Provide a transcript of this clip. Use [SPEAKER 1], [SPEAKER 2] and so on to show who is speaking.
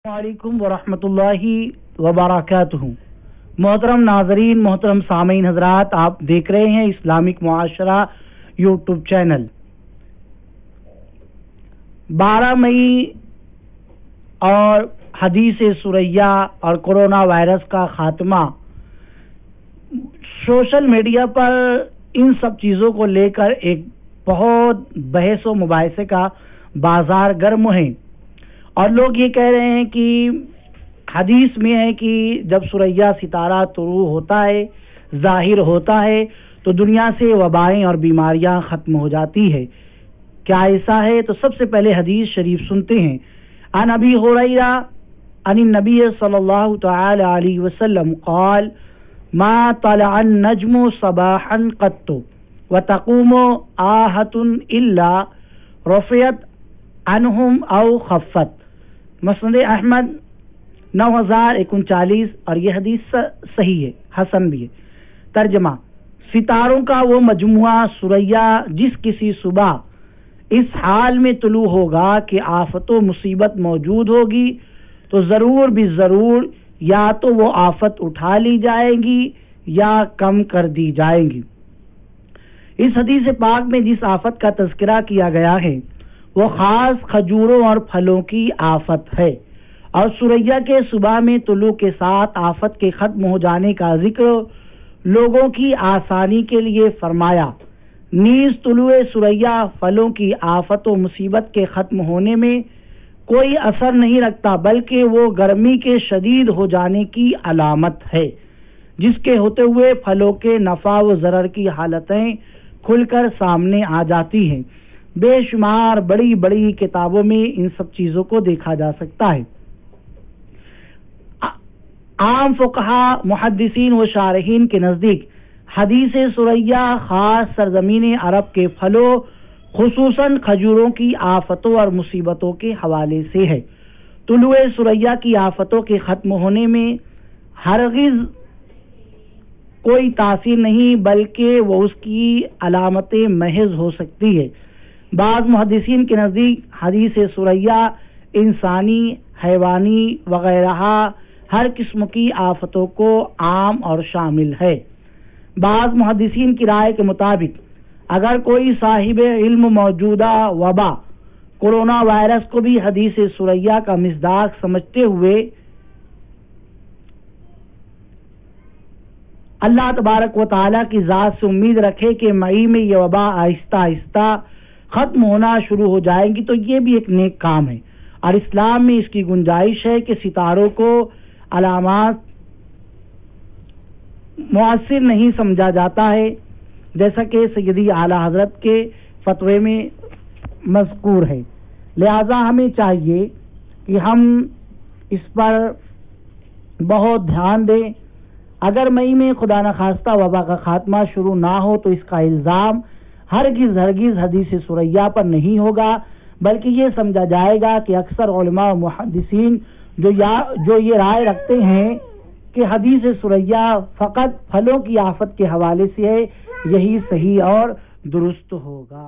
[SPEAKER 1] वालेकुम वरहमतुल्लाहि वबरकातुहू। मोहतरम नाजरीन, मोहतरम सामीन हजरात, आप देख रहे हैं इस्लामिक मुआशरा यूट्यूब चैनल। 12 मई और हदीस सुरैया और कोरोना वायरस का खात्मा, सोशल मीडिया पर इन सब चीज़ों को लेकर एक बहुत बहस व मुबाहिसे का बाजार गर्म है और लोग ये कह रहे हैं कि हदीस में है कि जब सुरैया सितारा तुलू होता है, ज़ाहिर होता है, तो दुनिया से वबाएं और बीमारियां ख़त्म हो जाती है। क्या ऐसा है? तो सबसे पहले हदीस शरीफ सुनते हैं। अन अबी हुरैरा अन नबी सल्लल्लाहु तआला अलैहि वसल्लम क़ाल मा तलअन नज्मु सबाहन क़त्तु व तक़ूमु आहतुन इल्ला रफ़ियत अनहुम औ खफ़्फ़त। मुस्नद अहमद 9039 और यह हदीस सही है, हसन भी है। तर्जमा: सितारों का वो मजमुआ सुरैया जिस किसी सुबह इस हाल में तुलू होगा कि आफत व मुसीबत मौजूद होगी, तो ज़रूर भी ज़रूर या तो वो आफत उठा ली जाएगी या कम कर दी जाएगी। इस हदीस पाक में जिस आफत का तज़किरा किया गया है वो ख़ास खजूरों और फलों की आफत है, और सुरैया के सुबह में तुलू के साथ आफत के ख़त्म हो जाने का जिक्र लोगों की आसानी के लिए फरमाया। नीज़ तुलुए सुरैया फलों की आफत व मुसीबत के ख़त्म होने में कोई असर नहीं रखता, बल्कि वो गर्मी के शदीद हो जाने की अलामत है, जिसके होते हुए फलों के नफ़ा व ज़रर की हालतें खुलकर सामने आ जाती हैं। बेशुमार बड़ी बड़ी किताबों में इन सब चीज़ों को देखा जा सकता है। आम फुक़हा, मुहद्दिसीन व शारहीन के नज़दीक हदीस सुरैया ख़ास सरज़मीन अरब के फलों, खुसूसन खजूरों की आफतों और मुसीबतों के हवाले से है। तुलुए सुरैया की आफतों के ख़त्म होने में हरगिज़ कोई तासीर नहीं, बल्कि वो उसकी अलामतें महज हो सकती है। बाज़ मुहद्दिसीन के नज़दीक हदीस सुरैया इंसानी, हैवानी वगैरह हर किस्म की आफतों को आम और शामिल है। बाज़ मुहद्दिसीन की राय के मुताबिक अगर कोई साहिब इल्म मौजूदा वबा कोरोना वायरस को भी हदीस सुरैया का मिस्दाक समझते हुए अल्लाह तबारक व तआला की ज़ात से उम्मीद रखे कि मई में ये वबा आहिस्ता आहिस्ता ख़त्म होना शुरू हो जाएंगी, तो ये भी एक नेक काम है। और इस्लाम में इसकी गुंजाइश है कि सितारों को अलामात मुअस्सिर नहीं समझा जाता है, जैसा कि सैयदी आला हज़रत के फतवे में मज़कूर है। लिहाजा हमें चाहिए कि हम इस पर बहुत ध्यान दें। अगर मई में खुदा न खास्ता वबा का खात्मा शुरू ना हो तो इसका इल्ज़ाम हरगिज़ हदीस सुरैया पर नहीं होगा, बल्कि ये समझा जाएगा कि अक्सर उलमा व मुहद्दिसीन जो ये राय रखते हैं कि हदीस सुरैया फ़कत फलों की आफत के हवाले से है, यही सही और दुरुस्त होगा।